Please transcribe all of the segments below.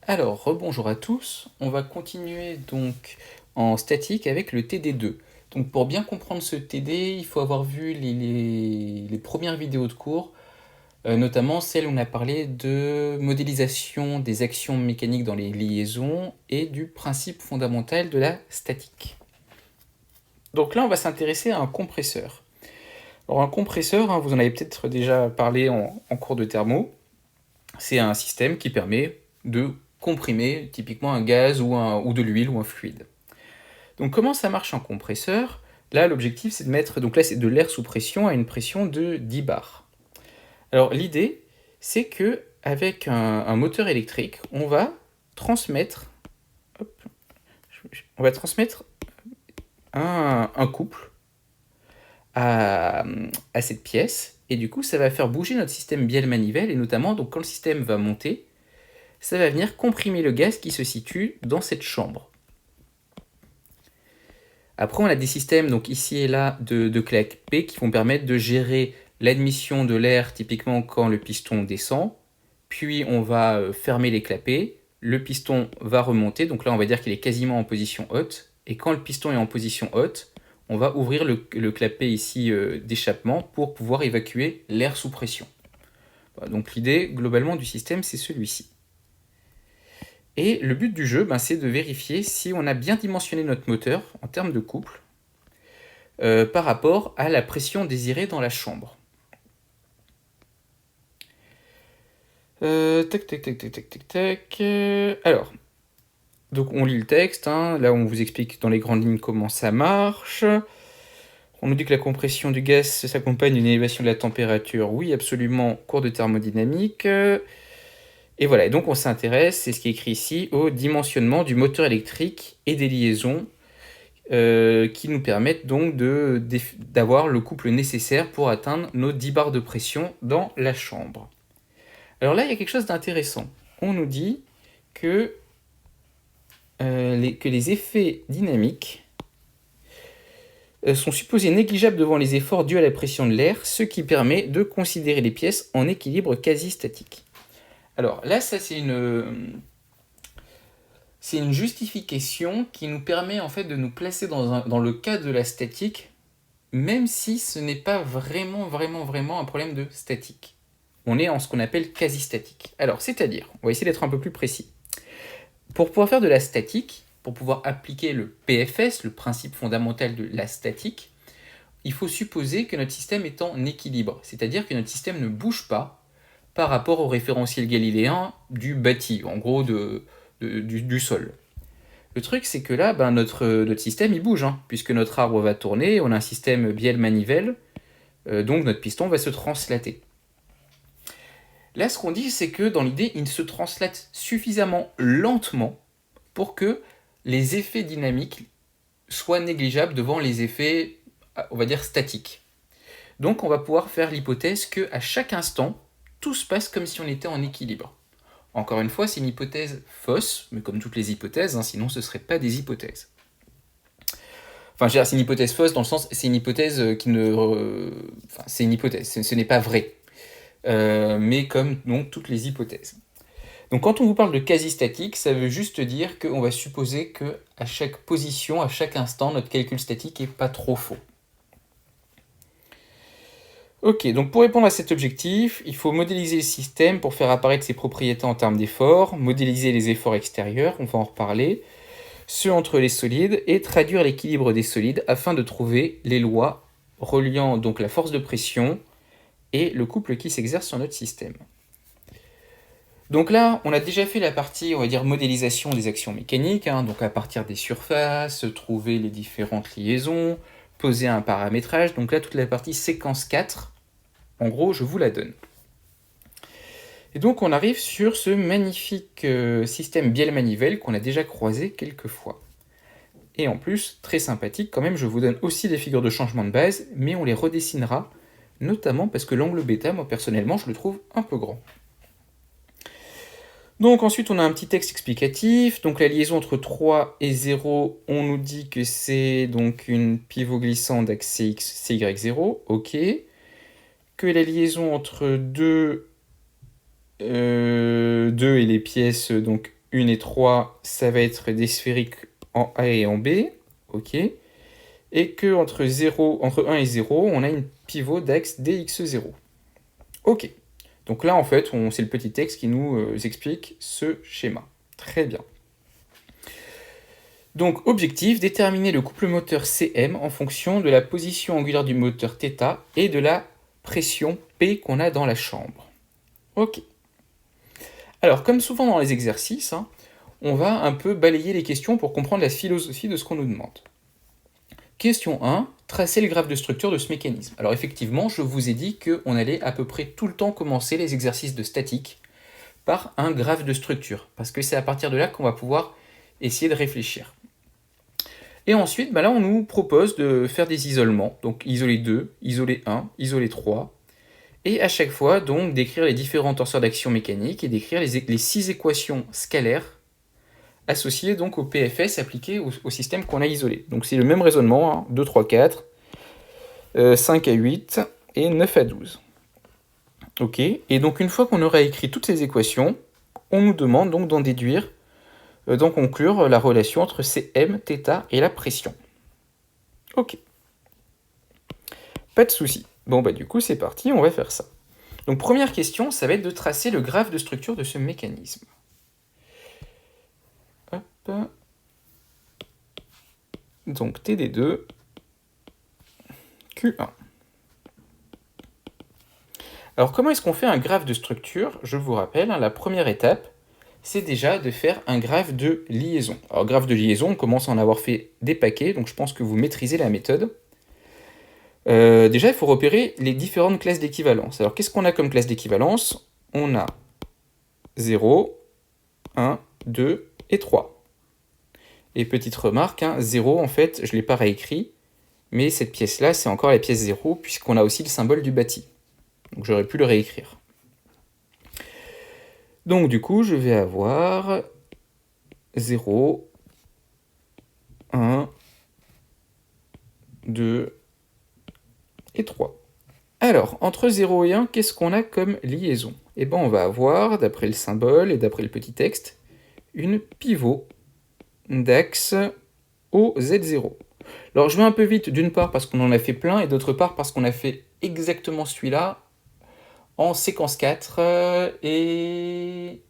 Alors, rebonjour à tous. On va continuer donc en statique avec le TD2. Donc pour bien comprendre ce TD, il faut avoir vu les premières vidéos de cours, notamment celle où on a parlé de modélisation des actions mécaniques dans les liaisons et du principe fondamental de la statique. Donc là, on va s'intéresser à un compresseur. Alors un compresseur, vous en avez peut-être déjà parlé en cours de thermo, c'est un système qui permet de comprimer typiquement un gaz ou de l'huile ou un fluide. Donc comment ça marche en compresseur? Là, l'objectif, c'est de mettre, donc là, c'est de l'air sous pression à une pression de 10 bars. Alors l'idée, c'est que avec un moteur électrique, on va transmettre, hop, on va transmettre un couple à cette pièce, et du coup, ça va faire bouger notre système bielle-manivelle, et notamment, donc quand le système va monter, ça va venir comprimer le gaz qui se situe dans cette chambre. Après, on a des systèmes, donc ici et là, de clapet qui vont permettre de gérer l'admission de l'air, typiquement quand le piston descend. Puis, on va fermer les clapets. Le piston va remonter. Donc là, on va dire qu'il est quasiment en position haute. Et quand le piston est en position haute, on va ouvrir le clapet ici d'échappement pour pouvoir évacuer l'air sous pression. Voilà, donc l'idée, globalement, du système, c'est celui-ci. Et le but du jeu, c'est de vérifier si on a bien dimensionné notre moteur en termes de couple par rapport à la pression désirée dans la chambre. Alors, donc on lit le texte, là on vous explique dans les grandes lignes comment ça marche. On nous dit que la compression du gaz s'accompagne d'une élévation de la température. Oui, absolument, cours de thermodynamique. Et voilà, et donc on s'intéresse, c'est ce qui est écrit ici, au dimensionnement du moteur électrique et des liaisons qui nous permettent donc d'avoir le couple nécessaire pour atteindre nos 10 bars de pression dans la chambre. Alors là, il y a quelque chose d'intéressant. On nous dit que les effets dynamiques sont supposés négligeables devant les efforts dus à la pression de l'air, ce qui permet de considérer les pièces en équilibre quasi-statique. Alors là, ça c'est une justification qui nous permet en fait de nous placer dans le cas de la statique, même si ce n'est pas vraiment un problème de statique. On est en ce qu'on appelle quasi-statique. Alors, c'est-à-dire, on va essayer d'être un peu plus précis. Pour pouvoir faire de la statique, pour pouvoir appliquer le PFS, le principe fondamental de la statique, il faut supposer que notre système est en équilibre, c'est-à-dire que notre système ne bouge pas par rapport au référentiel galiléen du bâti, en gros du sol. Le truc, c'est que là, notre système, il bouge, puisque notre arbre va tourner, on a un système bielle-manivelle, donc notre piston va se translater. Là, ce qu'on dit, c'est que dans l'idée, il se translate suffisamment lentement pour que les effets dynamiques soient négligeables devant les effets, on va dire, statiques. Donc, on va pouvoir faire l'hypothèse qu'à chaque instant, tout se passe comme si on était en équilibre. Encore une fois, c'est une hypothèse fausse, mais comme toutes les hypothèses, sinon ce ne seraient pas des hypothèses. Enfin, je veux dire, c'est une hypothèse fausse dans le sens, c'est une hypothèse qui ne... c'est une hypothèse, ce n'est pas vrai. Mais comme donc toutes les hypothèses. Donc quand on vous parle de quasi-statique, ça veut juste dire qu'on va supposer qu'à chaque position, à chaque instant, notre calcul statique n'est pas trop faux. Ok, donc pour répondre à cet objectif, il faut modéliser le système pour faire apparaître ses propriétés en termes d'efforts, modéliser les efforts extérieurs, on va en reparler, ceux entre les solides, et traduire l'équilibre des solides afin de trouver les lois reliant donc la force de pression et le couple qui s'exerce sur notre système. Donc là, on a déjà fait la partie, on va dire, modélisation des actions mécaniques, donc à partir des surfaces, trouver les différentes liaisons, poser un paramétrage. Donc là, toute la partie séquence 4, en gros, je vous la donne. Et donc, on arrive sur ce magnifique système bielle-manivelle qu'on a déjà croisé quelques fois. Et en plus, très sympathique quand même, je vous donne aussi des figures de changement de base, mais on les redessinera, notamment parce que l'angle bêta, moi personnellement, je le trouve un peu grand. Donc ensuite, on a un petit texte explicatif. Donc la liaison entre 3 et 0, on nous dit que c'est donc une pivot glissante d'axe CX, CY0, ok. Que la liaison entre 2 et les pièces donc 1 et 3, ça va être des sphériques en A et en B. Ok. Et que entre 1 et 0, on a une pivot d'axe dx0. Ok. Donc là, en fait, c'est le petit texte qui nous explique ce schéma. Très bien. Donc, objectif, déterminer le couple moteur Cm en fonction de la position angulaire du moteur θ et de la pression P qu'on a dans la chambre. Ok. Alors, comme souvent dans les exercices, on va un peu balayer les questions pour comprendre la philosophie de ce qu'on nous demande. Question 1, tracer le graphe de structure de ce mécanisme. Alors effectivement, je vous ai dit qu'on allait à peu près tout le temps commencer les exercices de statique par un graphe de structure, parce que c'est à partir de là qu'on va pouvoir essayer de réfléchir. Et ensuite, là, on nous propose de faire des isolements, donc isoler 2, isoler 1, isoler 3, et à chaque fois, donc, d'écrire les différents tenseurs d'action mécanique et d'écrire les 6 équations scalaires associées donc au PFS appliqué au système qu'on a isolé. Donc c'est le même raisonnement, 2, 3, 4, 5 à 8 et 9 à 12. Ok, et donc une fois qu'on aura écrit toutes ces équations, on nous demande donc d'en déduire, d'en conclure la relation entre Cm, θ et la pression. Ok. Pas de souci. Bon, du coup, c'est parti, on va faire ça. Donc, première question, ça va être de tracer le graphe de structure de ce mécanisme. Hop. Donc, TD2, Q1. Alors, comment est-ce qu'on fait un graphe de structure? Je vous rappelle, la première étape, c'est déjà de faire un graphe de liaison. Alors, graphe de liaison, on commence à en avoir fait des paquets, donc je pense que vous maîtrisez la méthode. Déjà, il faut repérer les différentes classes d'équivalence. Alors, qu'est-ce qu'on a comme classe d'équivalence? On a 0, 1, 2 et 3. Et petite remarque, 0, en fait, je ne l'ai pas réécrit, mais cette pièce-là, c'est encore la pièce 0, puisqu'on a aussi le symbole du bâti. Donc, j'aurais pu le réécrire. Donc, du coup, je vais avoir 0, 1, 2 et 3. Alors, entre 0 et 1, qu'est-ce qu'on a comme liaison? Eh bien, on va avoir, d'après le symbole et d'après le petit texte, une pivot d'axe OZ0. Alors, je vais un peu vite, d'une part parce qu'on en a fait plein, et d'autre part parce qu'on a fait exactement celui-là en séquence 4 et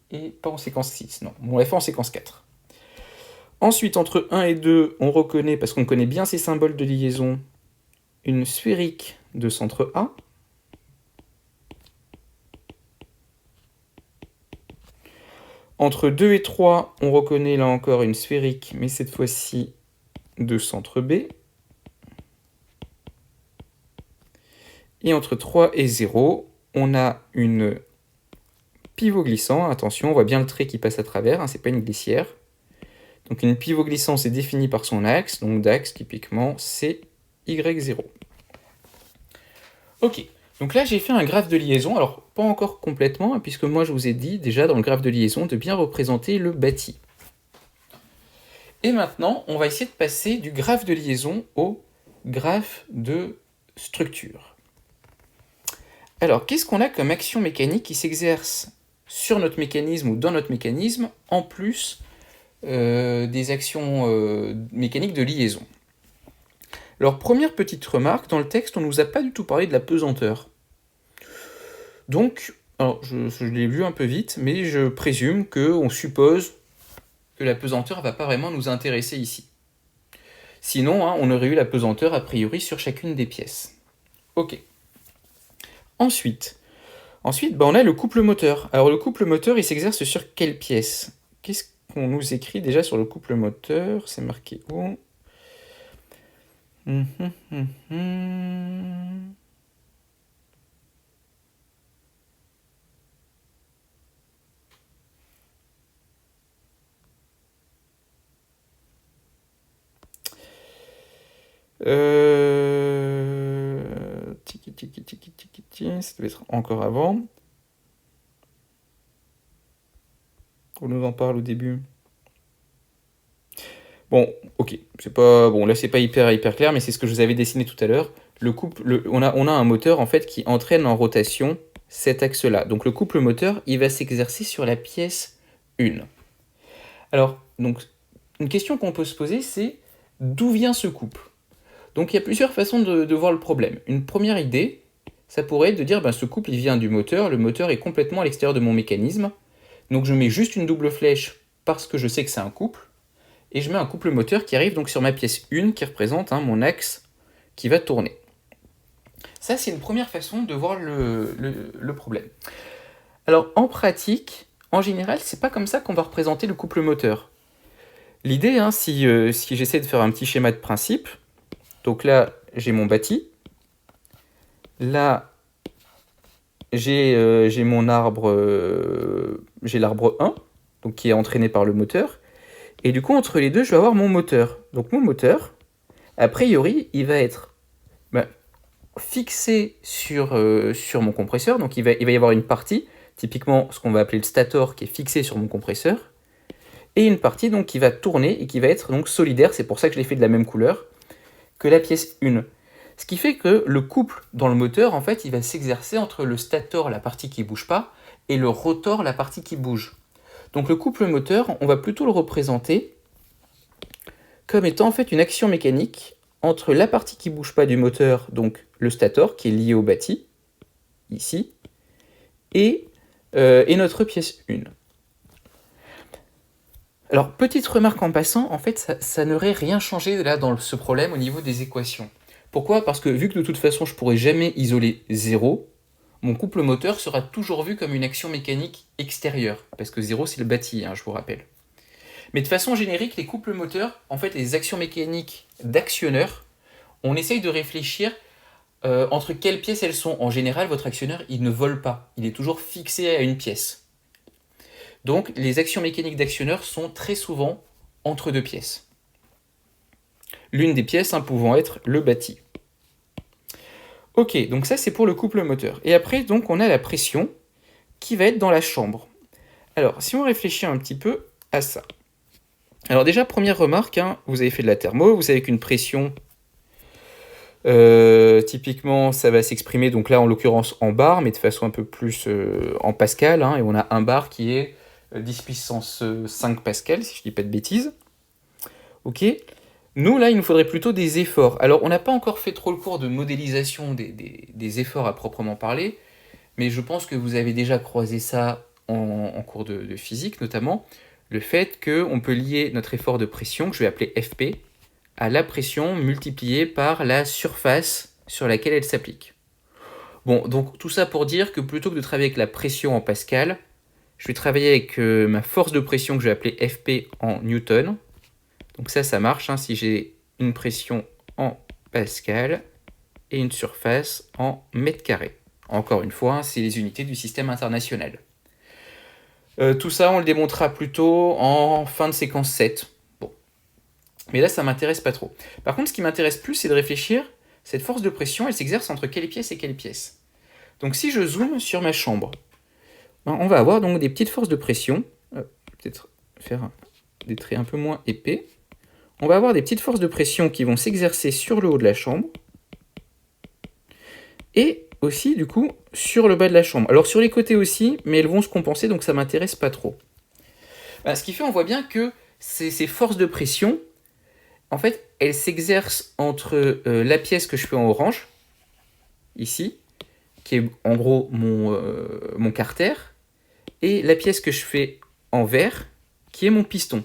pas en séquence 6, non. On l'a fait en séquence 4. Ensuite, entre 1 et 2, on reconnaît, parce qu'on connaît bien ces symboles de liaison, une sphérique de centre A. Entre 2 et 3, on reconnaît là encore une sphérique, mais cette fois-ci de centre B. Et entre 3 et 0, on a une pivot glissant. Attention, on voit bien le trait qui passe à travers, c'est pas une glissière. Donc une pivot glissant, c'est défini par son axe, donc d'axe typiquement c'est Y0. Ok, donc là j'ai fait un graphe de liaison, alors pas encore complètement, puisque moi je vous ai dit déjà dans le graphe de liaison de bien représenter le bâti. Et maintenant, on va essayer de passer du graphe de liaison au graphe de structure. Alors, qu'est-ce qu'on a comme action mécanique qui s'exerce sur notre mécanisme ou dans notre mécanisme, en plus des actions mécaniques de liaison? Alors, première petite remarque, dans le texte, on ne nous a pas du tout parlé de la pesanteur. Donc, alors, je l'ai vu un peu vite, mais je présume qu'on suppose que la pesanteur ne va pas vraiment nous intéresser ici. Sinon, on aurait eu la pesanteur a priori sur chacune des pièces. Ok. Ensuite, on a le couple moteur. Alors le couple moteur, il s'exerce sur quelle pièce? Qu'est-ce qu'on nous écrit déjà sur le couple moteur? C'est marqué où? Ça devait être encore avant. On nous en parle au début. Bon, ok, c'est pas bon. Là, c'est pas hyper clair, mais c'est ce que je vous avais dessiné tout à l'heure. On a un moteur en fait qui entraîne en rotation cet axe-là. Donc le couple moteur, il va s'exercer sur la pièce 1. Alors, donc, une question qu'on peut se poser, c'est d'où vient ce couple? Donc il y a plusieurs façons de voir le problème. Une première idée, ça pourrait être de dire, ben, ce couple il vient du moteur, le moteur est complètement à l'extérieur de mon mécanisme, donc je mets juste une double flèche parce que je sais que c'est un couple, et je mets un couple moteur qui arrive donc sur ma pièce 1 qui représente mon axe qui va tourner. Ça, c'est une première façon de voir le problème. Alors, en pratique, en général, c'est pas comme ça qu'on va représenter le couple moteur. L'idée, si j'essaie de faire un petit schéma de principe, donc là, j'ai mon bâti. Là, j'ai mon arbre, j'ai l'arbre 1, donc qui est entraîné par le moteur. Et du coup, entre les deux, je vais avoir mon moteur. Donc mon moteur, a priori, il va être fixé sur mon compresseur. Donc il va y avoir une partie, typiquement ce qu'on va appeler le stator, qui est fixé sur mon compresseur. Et une partie donc, qui va tourner et qui va être donc solidaire. C'est pour ça que je l'ai fait de la même couleur que la pièce 1. Ce qui fait que le couple dans le moteur, en fait, il va s'exercer entre le stator, la partie qui ne bouge pas, et le rotor, la partie qui bouge. Donc le couple moteur, on va plutôt le représenter comme étant en fait une action mécanique entre la partie qui ne bouge pas du moteur, donc le stator, qui est lié au bâti, ici, et notre pièce 1. Alors, petite remarque en passant, en fait, ça n'aurait rien changé là dans ce problème au niveau des équations. Pourquoi? Parce que vu que de toute façon, je ne pourrai jamais isoler 0, mon couple moteur sera toujours vu comme une action mécanique extérieure. Parce que 0, c'est le bâti, je vous rappelle. Mais de façon générique, les couples moteurs, en fait, les actions mécaniques d'actionneur, on essaye de réfléchir entre quelles pièces elles sont. En général, votre actionneur, il ne vole pas. Il est toujours fixé à une pièce. Donc, les actions mécaniques d'actionneur sont très souvent entre deux pièces. L'une des pièces pouvant être le bâti. Ok, donc ça c'est pour le couple moteur. Et après, donc, on a la pression qui va être dans la chambre. Alors, si on réfléchit un petit peu à ça. Alors déjà, première remarque, vous avez fait de la thermo, vous savez qu'une pression, typiquement, ça va s'exprimer, donc là en l'occurrence en bar, mais de façon un peu plus en pascal, et on a un bar qui est 10 puissance 5 pascal, si je ne dis pas de bêtises. Ok. Nous, là, il nous faudrait plutôt des efforts. Alors, on n'a pas encore fait trop le cours de modélisation des efforts à proprement parler, mais je pense que vous avez déjà croisé ça en cours de physique, notamment, le fait qu'on peut lier notre effort de pression, que je vais appeler FP, à la pression multipliée par la surface sur laquelle elle s'applique. Bon, donc tout ça pour dire que plutôt que de travailler avec la pression en pascal, je vais travailler avec ma force de pression que je vais appeler FP en newton. Donc ça marche si j'ai une pression en pascal et une surface en mètres carrés. Encore une fois, c'est les unités du système international. Tout ça, on le démontrera plutôt en fin de séquence 7. Bon. Mais là, ça ne m'intéresse pas trop. Par contre, ce qui m'intéresse plus, c'est de réfléchir, cette force de pression, elle s'exerce entre quelle pièce et quelle pièce. Donc si je zoome sur ma chambre, on va avoir donc des petites forces de pression. Peut-être faire des traits un peu moins épais. On va avoir des petites forces de pression qui vont s'exercer sur le haut de la chambre et aussi, du coup, sur le bas de la chambre. Alors, sur les côtés aussi, mais elles vont se compenser, donc ça ne m'intéresse pas trop. Ce qui fait, on voit bien que ces forces de pression, en fait, elles s'exercent entre la pièce que je fais en orange, ici, qui est en gros mon carter, et la pièce que je fais en vert, qui est mon piston.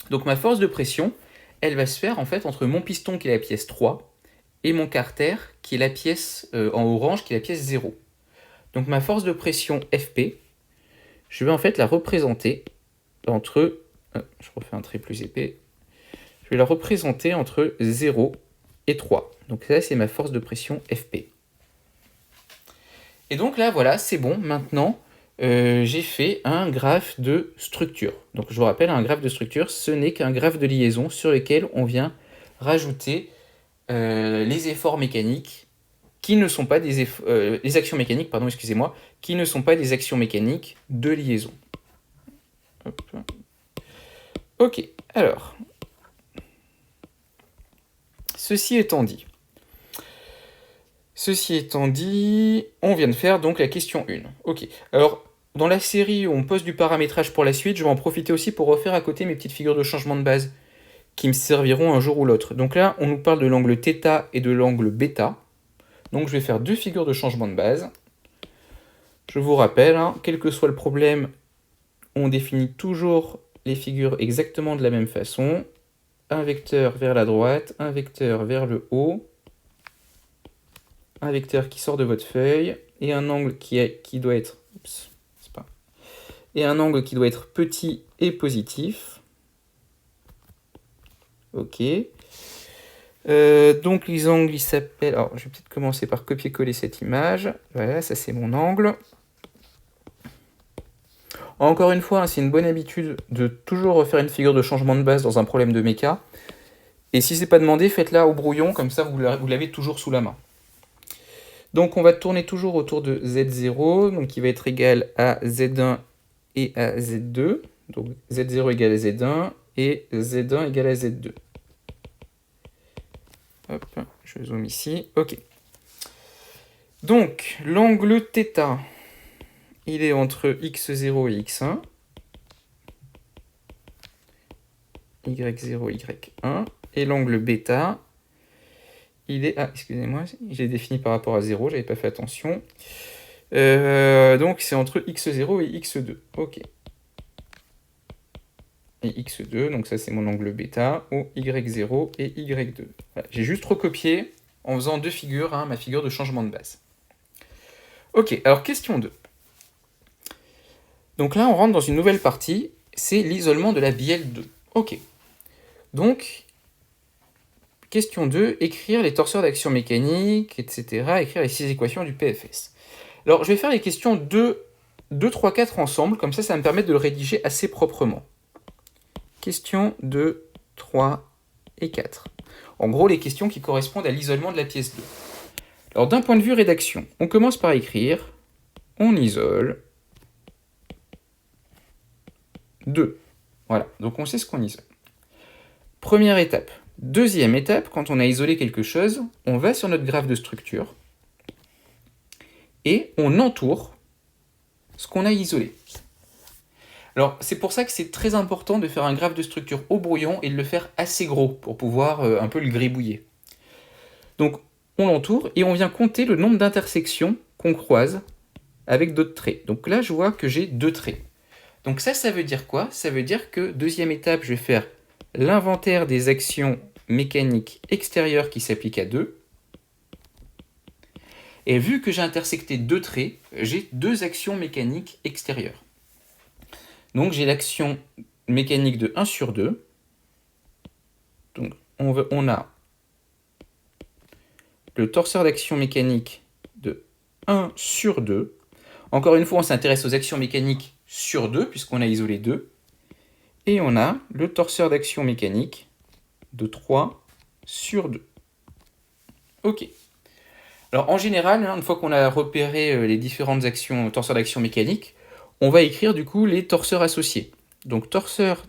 Donc ma force de pression, elle va se faire en fait entre mon piston qui est la pièce 3 et mon carter qui est la pièce en orange qui est la pièce 0. Donc ma force de pression FP, je vais en fait la représenter entre... je refais un trait plus épais. Je vais la représenter entre 0 et 3. Donc ça c'est ma force de pression FP. Et donc là voilà, c'est bon, maintenant... j'ai fait un graphe de structure. Donc je vous rappelle, un graphe de structure, ce n'est qu'un graphe de liaison sur lequel on vient rajouter les efforts mécaniques qui ne sont pas des les actions mécaniques, pardon, excusez-moi, qui ne sont pas des actions mécaniques de liaison. Hop. Ok, alors, ceci étant dit, on vient de faire donc la question 1. Ok, alors dans la série où on pose du paramétrage pour la suite, je vais en profiter aussi pour refaire à côté mes petites figures de changement de base qui me serviront un jour ou l'autre. Donc là, on nous parle de l'angle θ et de l'angle β. Donc je vais faire 2 figures de changement de base. Je vous rappelle, hein, quel que soit le problème, on définit toujours les figures exactement de la même façon. Un vecteur vers la droite, un vecteur vers le haut, un vecteur qui sort de votre feuille, et un angle qui doit être... Oups, c'est pas... Et un angle qui doit être petit et positif. Ok. Donc les angles, ils s'appellent... Alors, je vais peut-être commencer par copier-coller cette image. Voilà, ça c'est mon angle. Encore une fois, hein, c'est une bonne habitude de toujours refaire une figure de changement de base dans un problème de méca. Et si c'est pas demandé, faites-la au brouillon, comme ça vous l'avez toujours sous la main. Donc on va tourner toujours autour de Z0, donc qui va être égal à Z1 et à Z2. Donc Z0 égale à Z1 et Z1 égale à Z2. Hop, je zoome ici. Ok. Donc l'angle θ, il est entre x0 et x1. y0, y1. Et l'angle β, il est... Ah, excusez-moi, j'ai défini par rapport à 0, j'avais pas fait attention. Donc c'est entre x0 et x2. Ok. Et x2, donc ça c'est mon angle β, ou y0 et y2. Voilà. J'ai juste recopié en faisant 2 figures, hein, ma figure de changement de base. Ok, alors question 2. Donc là on rentre dans une nouvelle partie, c'est l'isolement de la bielle 2. Ok. Donc, question 2, écrire les torseurs d'action mécanique, etc. Écrire les 6 équations du PFS. Alors, je vais faire les questions 2, 3, 4 ensemble, comme ça va me permettre de le rédiger assez proprement. Questions 2, 3 et 4. En gros, les questions qui correspondent à l'isolement de la pièce 2. Alors, d'un point de vue rédaction, on commence par écrire, on isole 2. Voilà, donc on sait ce qu'on isole. Première étape. Deuxième étape, quand on a isolé quelque chose, on va sur notre graphe de structure et on entoure ce qu'on a isolé. Alors, c'est pour ça que c'est très important de faire un graphe de structure au brouillon et de le faire assez gros pour pouvoir un peu le gribouiller. Donc, on l'entoure et on vient compter le nombre d'intersections qu'on croise avec d'autres traits. Donc là, je vois que j'ai 2 traits. Donc ça veut dire quoi? Ça veut dire que, deuxième étape, je vais faire l'inventaire des actions mécaniques extérieures qui s'appliquent à 2. Et vu que j'ai intersecté 2 traits, j'ai 2 actions mécaniques extérieures. Donc j'ai l'action mécanique de 1 sur 2. Donc on a le torseur d'action mécanique de 1 sur 2. Encore une fois, on s'intéresse aux actions mécaniques sur 2, puisqu'on a isolé 2. Et on a le torseur d'action mécanique de 3 sur 2. Ok. Alors en général, une fois qu'on a repéré les différentes actions, torseurs d'action mécanique, on va écrire du coup les torseurs associés. Donc torseur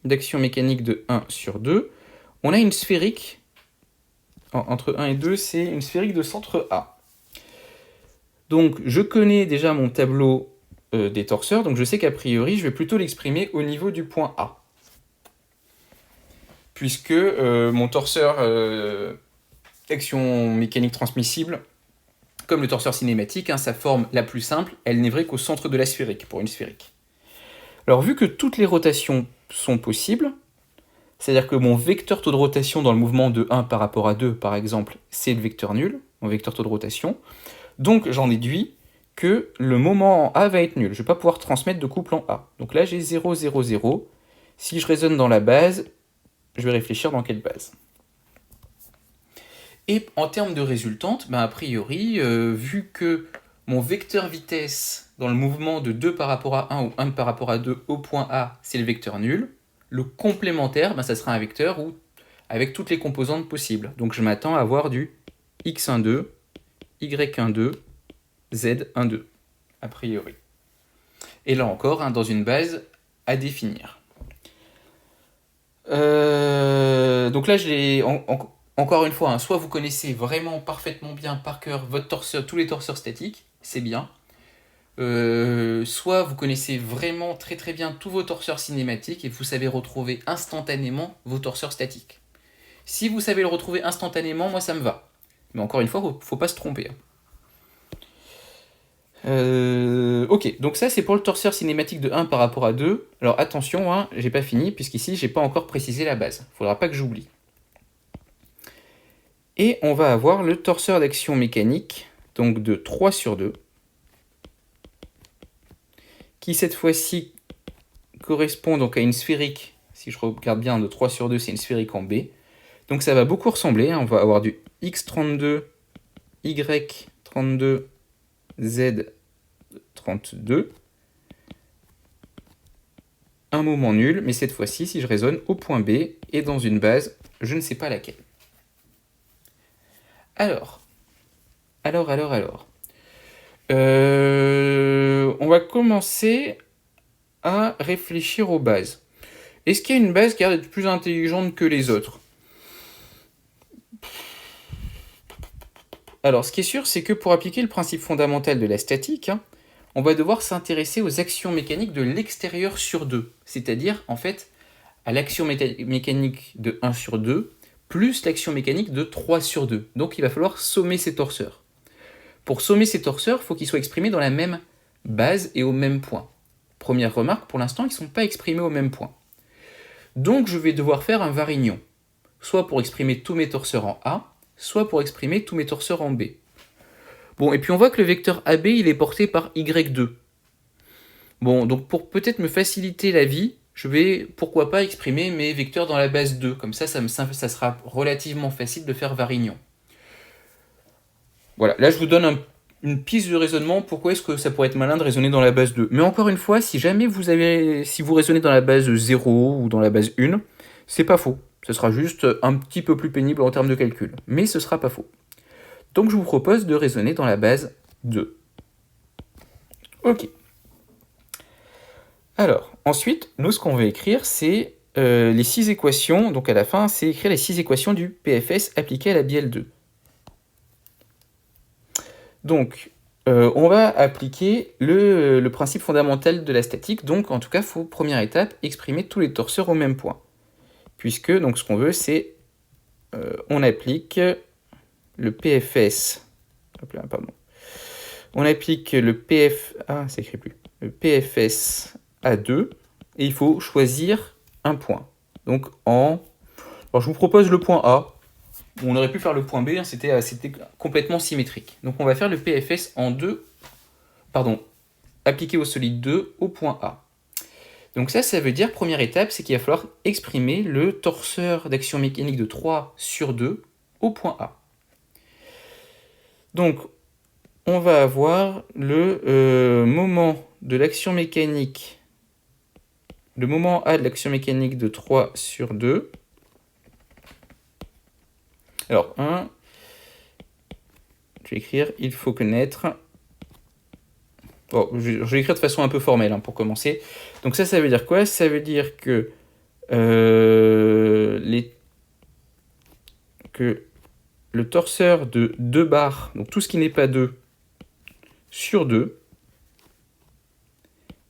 d'action mécanique de 1 sur 2. On a une sphérique, entre 1 et 2, c'est une sphérique de centre A. Donc je connais déjà mon tableau des torseurs, donc je sais qu'a priori, je vais plutôt l'exprimer au niveau du point A. Puisque mon torseur d'action mécanique transmissible, comme le torseur cinématique, hein, sa forme la plus simple, elle n'est vraie qu'au centre de la sphérique, pour une sphérique. Alors vu que toutes les rotations sont possibles, c'est-à-dire que mon vecteur taux de rotation dans le mouvement de 1 par rapport à 2, par exemple, c'est le vecteur nul, mon vecteur taux de rotation, donc j'en déduis que le moment en A va être nul. Je ne vais pas pouvoir transmettre de couple en A. Donc là, j'ai 0, 0, 0. Si je raisonne dans la base, je vais réfléchir dans quelle base. Et en termes de résultante, a priori, vu que mon vecteur vitesse dans le mouvement de 2 par rapport à 1 ou 1 par rapport à 2 au point A, c'est le vecteur nul, le complémentaire, ça sera un vecteur avec toutes les composantes possibles. Donc je m'attends à avoir du x12, y12, z12, a priori. Et là encore, dans une base à définir. Donc là, encore une fois, hein, soit vous connaissez vraiment parfaitement bien par cœur votre torseur, tous les torseurs statiques, c'est bien. Soit vous connaissez vraiment très très bien tous vos torseurs cinématiques et vous savez retrouver instantanément vos torseurs statiques. Si vous savez le retrouver instantanément, moi ça me va. Mais encore une fois, faut pas se tromper. Ok, donc ça c'est pour le torseur cinématique de 1 par rapport à 2. Alors attention, hein, j'ai pas fini, puisqu'ici j'ai pas encore précisé la base. Faudra pas que j'oublie. Et on va avoir le torseur d'action mécanique, donc de 3 sur 2, qui cette fois-ci correspond donc à une sphérique, si je regarde bien, de 3 sur 2, c'est une sphérique en B. Donc ça va beaucoup ressembler, hein, on va avoir du X32, Y32, Z32. Un moment nul, mais cette fois-ci, si je raisonne au point B et dans une base, je ne sais pas laquelle. Alors. On va commencer à réfléchir aux bases. Est-ce qu'il y a une base qui a l'air d'être plus intelligente que les autres? Alors, ce qui est sûr, c'est que pour appliquer le principe fondamental de la statique, hein, on va devoir s'intéresser aux actions mécaniques de l'extérieur sur 2. C'est-à-dire, en fait, à l'action mécanique de 1 sur 2, plus l'action mécanique de 3 sur 2. Donc, il va falloir sommer ces torseurs. Pour sommer ces torseurs, il faut qu'ils soient exprimés dans la même base et au même point. Première remarque, pour l'instant, ils ne sont pas exprimés au même point. Donc, je vais devoir faire un varignon, soit pour exprimer tous mes torseurs en A, soit pour exprimer tous mes torseurs en B. Bon, et puis on voit que le vecteur AB, il est porté par Y2. Bon, donc pour peut-être me faciliter la vie, je vais, pourquoi pas, exprimer mes vecteurs dans la base 2. Comme ça ça sera relativement facile de faire varignon. Voilà, là je vous donne une piste de raisonnement, pourquoi est-ce que ça pourrait être malin de raisonner dans la base 2. Mais encore une fois, si jamais si vous raisonnez dans la base 0 ou dans la base 1, c'est pas faux. Ce sera juste un petit peu plus pénible en termes de calcul. Mais ce sera pas faux. Donc je vous propose de raisonner dans la base 2. Ok. Alors, ensuite, nous ce qu'on va écrire, c'est les 6 équations. Donc à la fin, c'est écrire les 6 équations du PFS appliquées à la BL2. Donc, on va appliquer le principe fondamental de la statique. Donc, en tout cas, il faut, première étape, exprimer tous les torseurs au même point. Puisque, donc, ce qu'on veut, c'est, on applique le PFS. Hop là, pardon. On applique le ça s'écrit plus. Le PFS à 2. Et il faut choisir un point. Donc, alors, je vous propose le point A. On aurait pu faire le point B, hein, c'était complètement symétrique. Donc on va faire le PFS en 2, appliqué au solide 2 au point A. Donc ça veut dire, première étape, c'est qu'il va falloir exprimer le torseur d'action mécanique de 3 sur 2 au point A. Donc on va avoir le moment de l'action mécanique, le moment A de l'action mécanique de 3 sur 2. Alors, je vais écrire, il faut connaître. Bon, je vais écrire de façon un peu formelle hein, pour commencer. Donc ça veut dire quoi? Ça veut dire que, que le torseur de 2 barres, donc tout ce qui n'est pas 2 sur 2,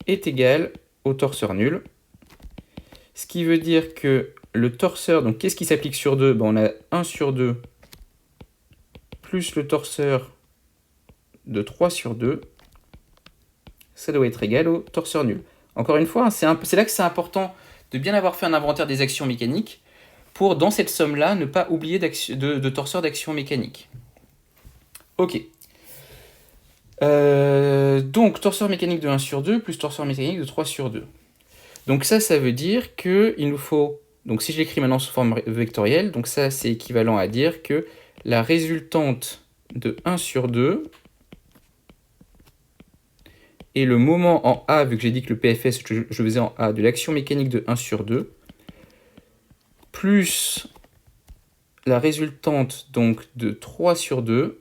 est égal au torseur nul. Ce qui veut dire que le torseur, donc qu'est-ce qui s'applique sur 2? On a 1 sur 2 plus le torseur de 3 sur 2, ça doit être égal au torseur nul. Encore une fois, c'est là que c'est important de bien avoir fait un inventaire des actions mécaniques pour, dans cette somme-là, ne pas oublier de torseur d'action mécanique. Ok. Donc, torseur mécanique de 1 sur 2 plus torseur mécanique de 3 sur 2. Donc ça veut dire qu'il nous faut... Donc si je l'écris maintenant sous forme vectorielle, donc ça c'est équivalent à dire que la résultante de 1 sur 2 et le moment en A, vu que j'ai dit que le PFS, je faisais en A, de l'action mécanique de 1 sur 2, plus la résultante donc de 3 sur 2,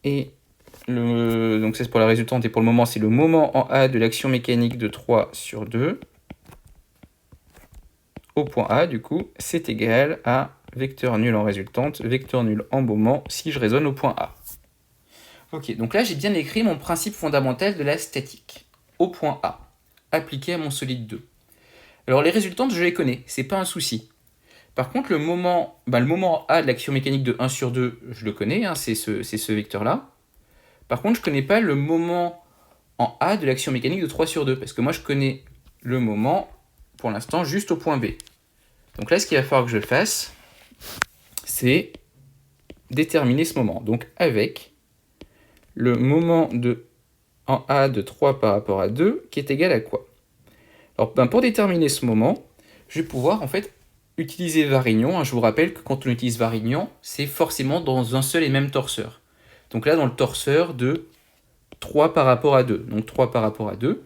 et donc ça c'est pour la résultante, et pour le moment c'est le moment en A de l'action mécanique de 3 sur 2, au point A, du coup, c'est égal à vecteur nul en résultante, vecteur nul en moment, si je raisonne au point A. Ok, donc là, j'ai bien écrit mon principe fondamental de la statique, au point A, appliqué à mon solide 2. Alors, les résultantes, je les connais, c'est pas un souci. Par contre, le moment A de l'action mécanique de 1 sur 2, je le connais, hein, c'est ce vecteur-là. Par contre, je ne connais pas le moment en A de l'action mécanique de 3 sur 2, parce que moi, je connais le moment, pour l'instant, juste au point B. Donc là, ce qu'il va falloir que je fasse, c'est déterminer ce moment. Donc avec le moment en A de 3 par rapport à 2, qui est égal à quoi? Alors, pour déterminer ce moment, je vais pouvoir, en fait, utiliser Varignon. Je vous rappelle que quand on utilise Varignon, c'est forcément dans un seul et même torseur. Donc là, dans le torseur de 3 par rapport à 2. Donc 3 par rapport à 2.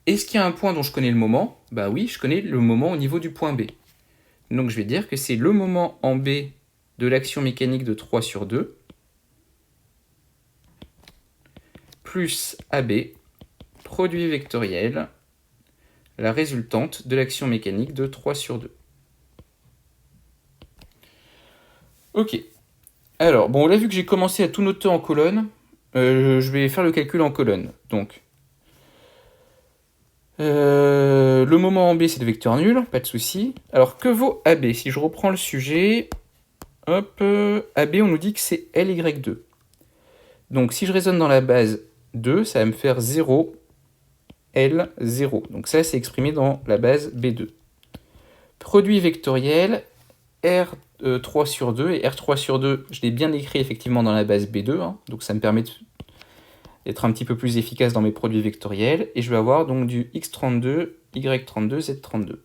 Est-ce qu'il y a un point dont je connais le moment? Bah oui, je connais le moment au niveau du point B. Donc je vais dire que c'est le moment en B de l'action mécanique de 3 sur 2 plus AB, produit vectoriel, la résultante de l'action mécanique de 3 sur 2. Ok. Alors, bon, là, vu que j'ai commencé à tout noter en colonne, je vais faire le calcul en colonne. Donc, le moment en B, c'est le vecteur nul, pas de souci. Alors, que vaut AB? Si je reprends le sujet, hop, AB, on nous dit que c'est LY2. Donc, si je raisonne dans la base 2, ça va me faire 0, L0. Donc, ça, c'est exprimé dans la base B2. Produit vectoriel, R3 sur 2, et R3 sur 2, je l'ai bien écrit effectivement dans la base B2, hein, donc ça me permet d'être un petit peu plus efficace dans mes produits vectoriels, et je vais avoir donc du X32, Y32, Z32.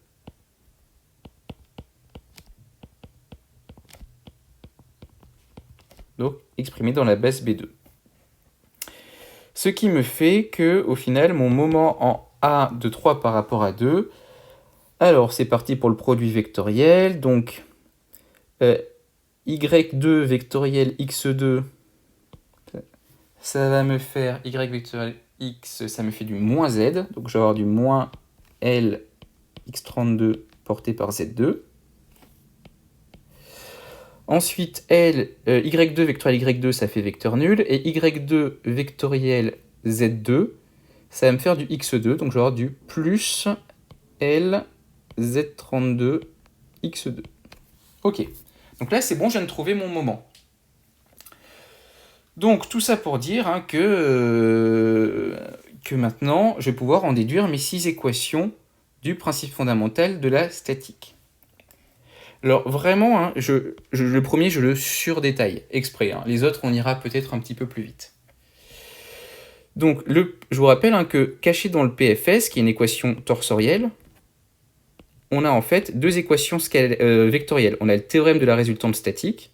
Donc exprimé dans la base B2. Ce qui me fait que, au final, mon moment en A de 3 par rapport à 2, alors c'est parti pour le produit vectoriel, donc Y2 vectoriel X2, ça va me faire Y vectoriel X, ça me fait du moins Z, donc je vais avoir du moins L X32 porté par Z2. Ensuite, Y2 vectoriel Y2, ça fait vecteur nul, et Y2 vectoriel Z2, ça va me faire du X2, donc je vais avoir du plus L Z32 X2. Ok, donc là c'est bon, je viens de trouver mon moment. Donc tout ça pour dire hein, que maintenant, je vais pouvoir en déduire mes 6 équations du principe fondamental de la statique. Alors vraiment, hein, le premier, je le surdétaille exprès. Hein. Les autres, on ira peut-être un petit peu plus vite. Donc, je vous rappelle hein, que caché dans le PFS, qui est une équation torsorielle, on a en fait deux équations vectorielles. On a le théorème de la résultante statique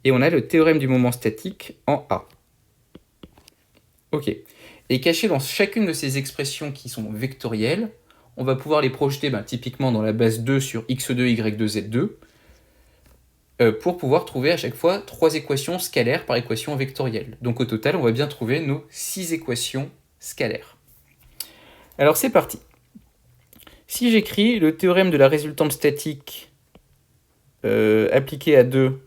et on a le théorème du moment statique en A. Ok. Et caché dans chacune de ces expressions qui sont vectorielles, on va pouvoir les projeter typiquement dans la base 2 sur x2, y2, z2, pour pouvoir trouver à chaque fois 3 équations scalaires par équation vectorielle. Donc au total, on va bien trouver nos 6 équations scalaires. Alors c'est parti. Si j'écris le théorème de la résultante statique appliqué à 2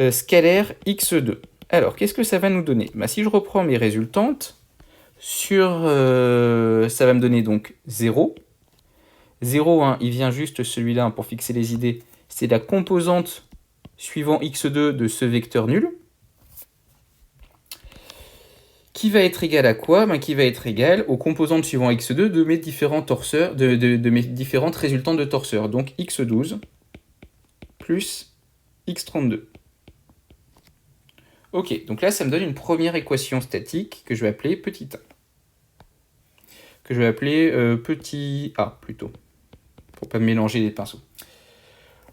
scalaire x2. Alors, qu'est-ce que ça va nous donner? Si je reprends mes résultantes, ça va me donner donc 0. 0, hein, il vient juste celui-là pour fixer les idées. C'est la composante suivant x2 de ce vecteur nul. Qui va être égal à quoi? Qui va être égal aux composantes suivant x2 de mes différents torseurs, de mes différentes résultantes de torseurs. Donc x12 plus x32. Ok, donc là, ça me donne une première équation statique que je vais appeler petit a. Que je vais appeler petit a, plutôt, pour pas me mélanger les pinceaux.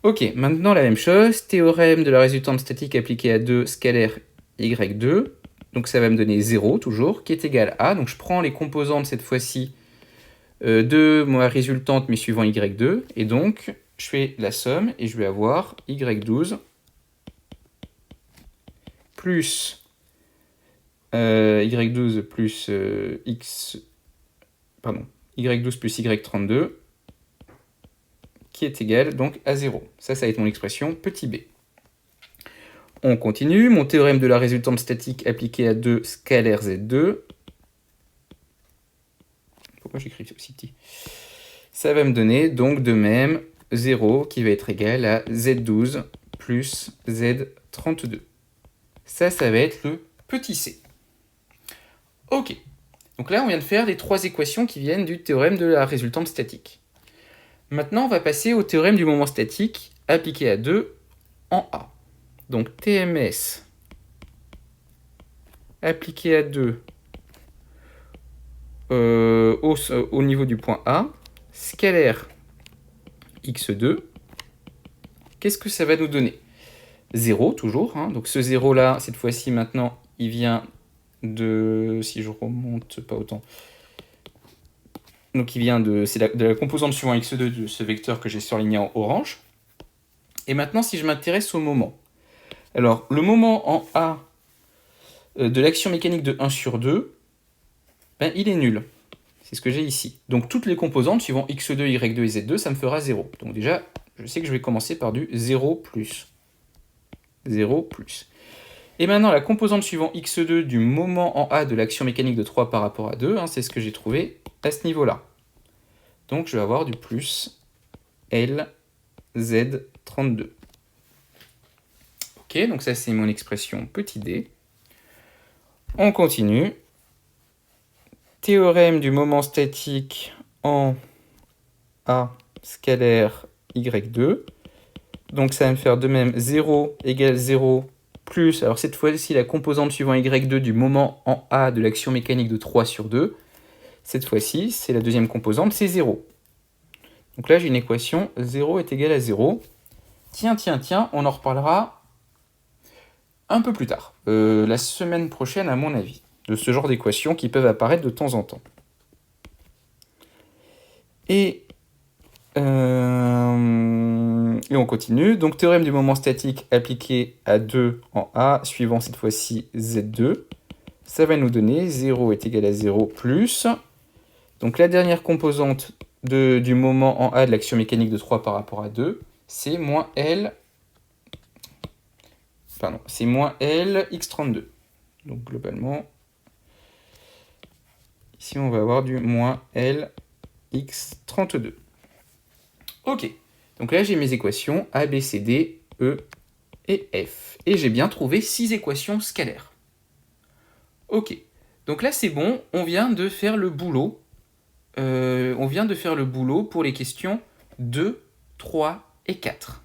Ok, maintenant la même chose, théorème de la résultante statique appliquée à 2 scalaire y2. Donc ça va me donner 0, toujours, qui est égal à, donc je prends les composantes cette fois-ci de ma résultante, mais suivant y2, et donc je fais la somme, et je vais avoir y12 plus y12 plus x... Pardon, y12 plus y32, qui est égal donc à 0. Ça va être mon expression petit b. On continue, mon théorème de la résultante statique appliquée à 2 scalaire z2. Pourquoi j'écris aussi petit? Ça va me donner donc de même 0 qui va être égal à z12 plus z32. Ça va être le petit c. Ok. Donc là, on vient de faire les 3 équations qui viennent du théorème de la résultante statique. Maintenant, on va passer au théorème du moment statique appliqué à 2 en A. Donc TMS appliqué à 2 au niveau du point A, scalaire x2, qu'est-ce que ça va nous donner? 0 toujours, hein. Donc ce 0 là, cette fois-ci maintenant, il vient de, si je remonte pas autant, donc il vient de la composante suivant x2 de ce vecteur que j'ai surligné en orange. Et maintenant, si je m'intéresse au moment. Alors, le moment en A de l'action mécanique de 1 sur 2, ben, il est nul. C'est ce que j'ai ici. Donc toutes les composantes suivant x2, y2 et z2, ça me fera 0. Donc déjà, je sais que je vais commencer par du 0 plus. 0 plus. Et maintenant, la composante suivant x2 du moment en A de l'action mécanique de 3 par rapport à 2, hein, c'est ce que j'ai trouvé à ce niveau-là. Donc je vais avoir du plus LZ32. Ok, donc ça c'est mon expression petit d. On continue. Théorème du moment statique en A scalaire y2. Donc ça va me faire de même 0 égale 0 plus, alors cette fois-ci la composante suivant y2 du moment en A de l'action mécanique de 3 sur 2. Cette fois-ci, c'est la deuxième composante, c'est 0. Donc là j'ai une équation 0 est égal à 0. Tiens, on en reparlera un peu plus tard, la semaine prochaine à mon avis, de ce genre d'équations qui peuvent apparaître de temps en temps. Et on continue. Donc théorème du moment statique appliqué à 2 en A, suivant cette fois-ci Z2. Ça va nous donner 0 est égal à 0 plus. Donc la dernière composante du moment en A de l'action mécanique de 3 par rapport à 2, c'est moins L. Pardon, c'est moins L x32. Donc globalement, ici on va avoir du moins L x32. Ok, donc là j'ai mes équations A, B, C, D, E et F. Et j'ai bien trouvé 6 équations scalaires. Ok, donc là c'est bon, on vient de faire le boulot. Pour les questions 2, 3 et 4.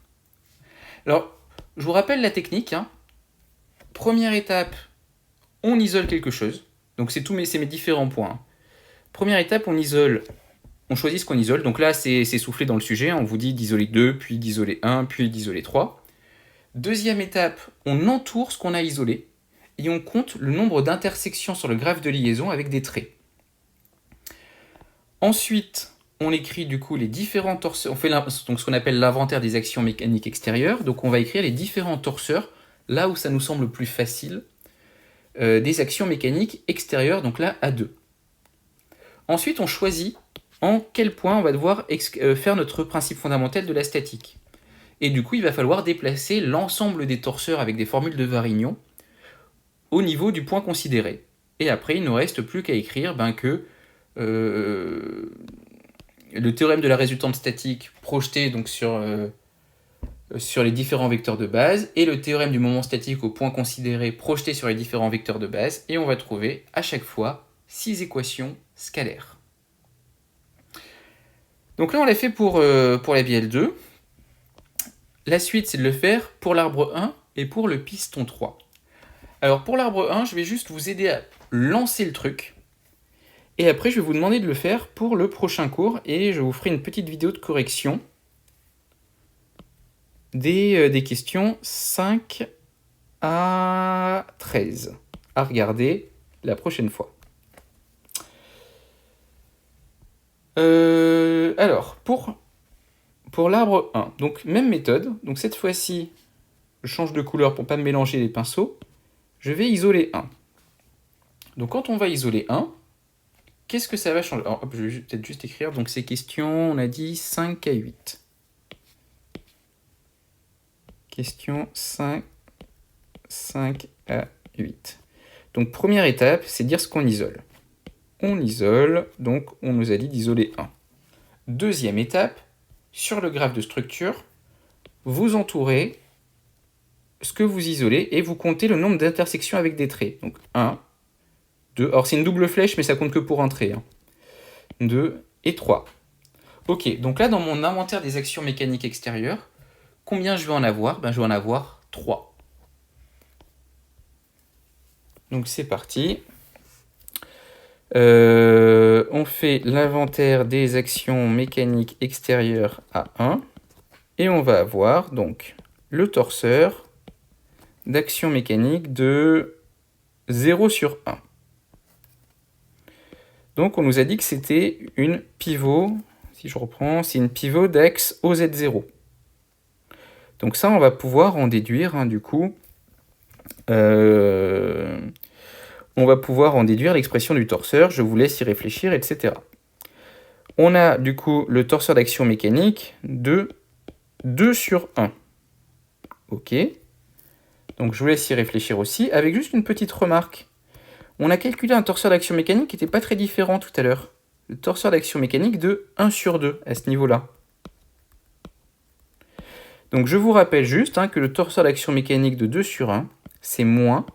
Alors, je vous rappelle la technique. Hein. Première étape, on isole quelque chose. Donc c'est mes différents points. Hein. Première étape, on choisit ce qu'on isole. Donc là, c'est soufflé dans le sujet. On vous dit d'isoler 2, puis d'isoler 1, puis d'isoler 3. Deuxième étape, on entoure ce qu'on a isolé. Et on compte le nombre d'intersections sur le graphe de liaison avec des traits. Ensuite, on écrit du coup les différents torseurs. On fait donc ce qu'on appelle l'inventaire des actions mécaniques extérieures. Donc on va écrire les différents torseurs, là où ça nous semble le plus facile, des actions mécaniques extérieures, donc là à 2. Ensuite, on choisit en quel point on va devoir faire notre principe fondamental de la statique. Et du coup, il va falloir déplacer l'ensemble des torseurs avec des formules de Varignon au niveau du point considéré. Et après, il ne nous reste plus qu'à écrire que le théorème de la résultante statique projeté donc sur les différents vecteurs de base et le théorème du moment statique au point considéré projeté sur les différents vecteurs de base, et on va trouver à chaque fois 6 équations scalaires. Donc là on l'a fait pour la BL2. La suite c'est de le faire pour l'arbre 1 et pour le piston 3. Alors pour l'arbre 1, je vais juste vous aider à lancer le truc. Et après, je vais vous demander de le faire pour le prochain cours et je vous ferai une petite vidéo de correction des questions 5 à 13 à regarder la prochaine fois. Alors, pour l'arbre 1, donc même méthode. Donc cette fois-ci, je change de couleur pour ne pas me mélanger les pinceaux. Je vais isoler 1. Donc quand on va isoler 1, qu'est-ce que ça va changer? Alors, hop, je vais peut-être juste écrire. Donc, ces questions, on a dit 5 à 8. Question 5 à 8. Donc, première étape, c'est dire ce qu'on isole. On isole, donc on nous a dit d'isoler 1. Deuxième étape, sur le graphe de structure, vous entourez ce que vous isolez et vous comptez le nombre d'intersections avec des traits. Donc 1, 2, alors c'est une double flèche mais ça compte que pour un trait. 2 et 3. Ok, donc là dans mon inventaire des actions mécaniques extérieures, combien je vais en avoir? Je vais en avoir 3. Donc c'est parti. On fait l'inventaire des actions mécaniques extérieures à 1. Et on va avoir donc le torseur d'action mécanique de 0 sur 1. Donc on nous a dit que c'était une pivot, si je reprends, c'est une pivot d'axe OZ0. Donc ça, on va pouvoir en déduire, du coup, on va pouvoir en déduire l'expression du torseur, je vous laisse y réfléchir, etc. On a du coup le torseur d'action mécanique de 2 sur 1. Ok. Donc je vous laisse y réfléchir aussi, avec juste une petite remarque. On a calculé un torseur d'action mécanique qui n'était pas très différent tout à l'heure. Le torseur d'action mécanique de 1 sur 2 à ce niveau-là. Donc je vous rappelle juste que le torseur d'action mécanique de 2 sur 1, c'est moins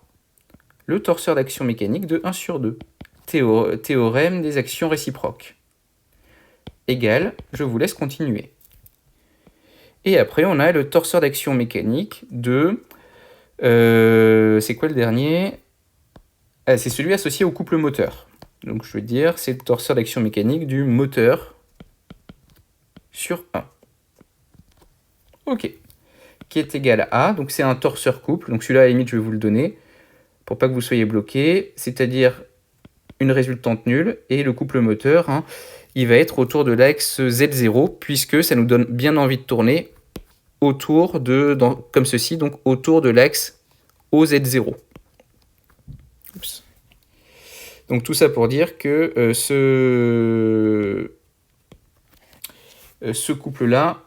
le torseur d'action mécanique de 1 sur 2. Théorème des actions réciproques. Égal, je vous laisse continuer. Et après, on a le torseur d'action mécanique de... c'est quoi le dernier? C'est celui associé au couple moteur. Donc je veux dire, c'est le torseur d'action mécanique du moteur sur 1. Ok. Qui est égal à A. Donc c'est un torseur couple. Donc celui-là, à la limite, je vais vous le donner pour pas que vous soyez bloqué. C'est-à-dire une résultante nulle. Et le couple moteur, il va être autour de l'axe Z0, puisque ça nous donne bien envie de tourner autour de, comme ceci, donc autour de l'axe OZ0. Oups. Donc tout ça pour dire que ce couple-là,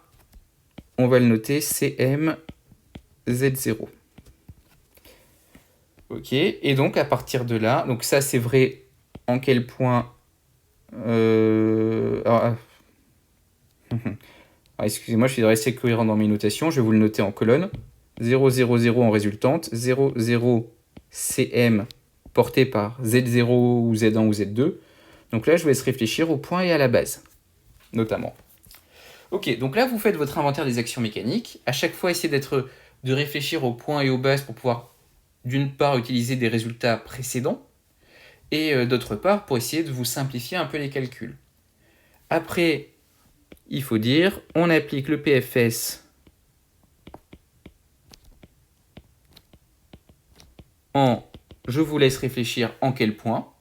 on va le noter CMZ0. Ok, et donc à partir de là, donc ça c'est vrai en quel point... excusez-moi, je suis resté cohérent dans mes notations, je vais vous le noter en colonne. 0, 0, 0 en résultante, 0, 0, CM porté par Z0 ou Z1 ou Z2. Donc là, je vous laisse réfléchir au point et à la base, notamment. Ok, donc là, vous faites votre inventaire des actions mécaniques. À chaque fois, essayez de réfléchir aux points et aux bases pour pouvoir, d'une part, utiliser des résultats précédents, et d'autre part, pour essayer de vous simplifier un peu les calculs. Après, il faut dire, on applique le PFS je vous laisse réfléchir en quel point.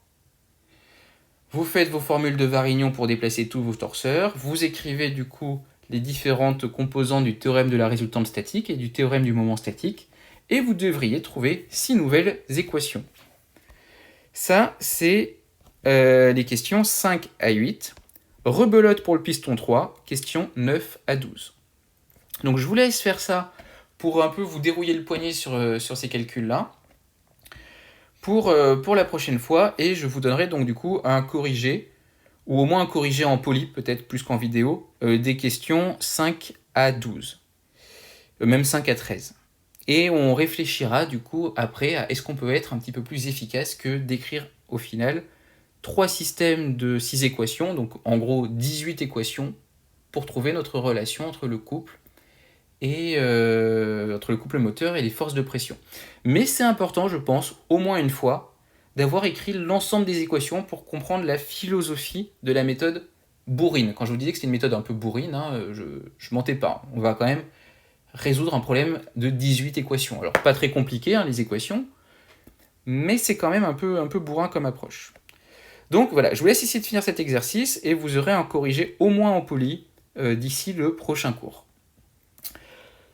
Vous faites vos formules de Varignon pour déplacer tous vos torseurs. Vous écrivez du coup les différentes composantes du théorème de la résultante statique et du théorème du moment statique. Et vous devriez trouver 6 nouvelles équations. Ça, c'est les questions 5 à 8. Rebelote pour le piston 3, questions 9 à 12. Donc je vous laisse faire ça pour un peu vous dérouiller le poignet sur ces calculs-là. Pour la prochaine fois, et je vous donnerai donc du coup un corrigé, ou au moins un corrigé en poly, peut-être plus qu'en vidéo, des questions 5 à 12, même 5 à 13. Et on réfléchira du coup après à est-ce qu'on peut être un petit peu plus efficace que d'écrire au final 3 systèmes de 6 équations, donc en gros 18 équations, pour trouver notre relation entre le couple et entre le couple moteur et les forces de pression. Mais c'est important, je pense, au moins une fois, d'avoir écrit l'ensemble des équations pour comprendre la philosophie de la méthode bourrine. Quand je vous disais que c'était une méthode un peu bourrine, je mentais pas. On va quand même résoudre un problème de 18 équations. Alors, pas très compliqué, les équations, mais c'est quand même un peu bourrin comme approche. Donc voilà, je vous laisse essayer de finir cet exercice et vous aurez un corrigé au moins en poly d'ici le prochain cours.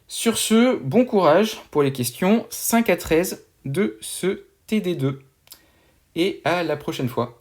Sur ce, bon courage pour les questions 5 à 13 de ce TD2 et à la prochaine fois.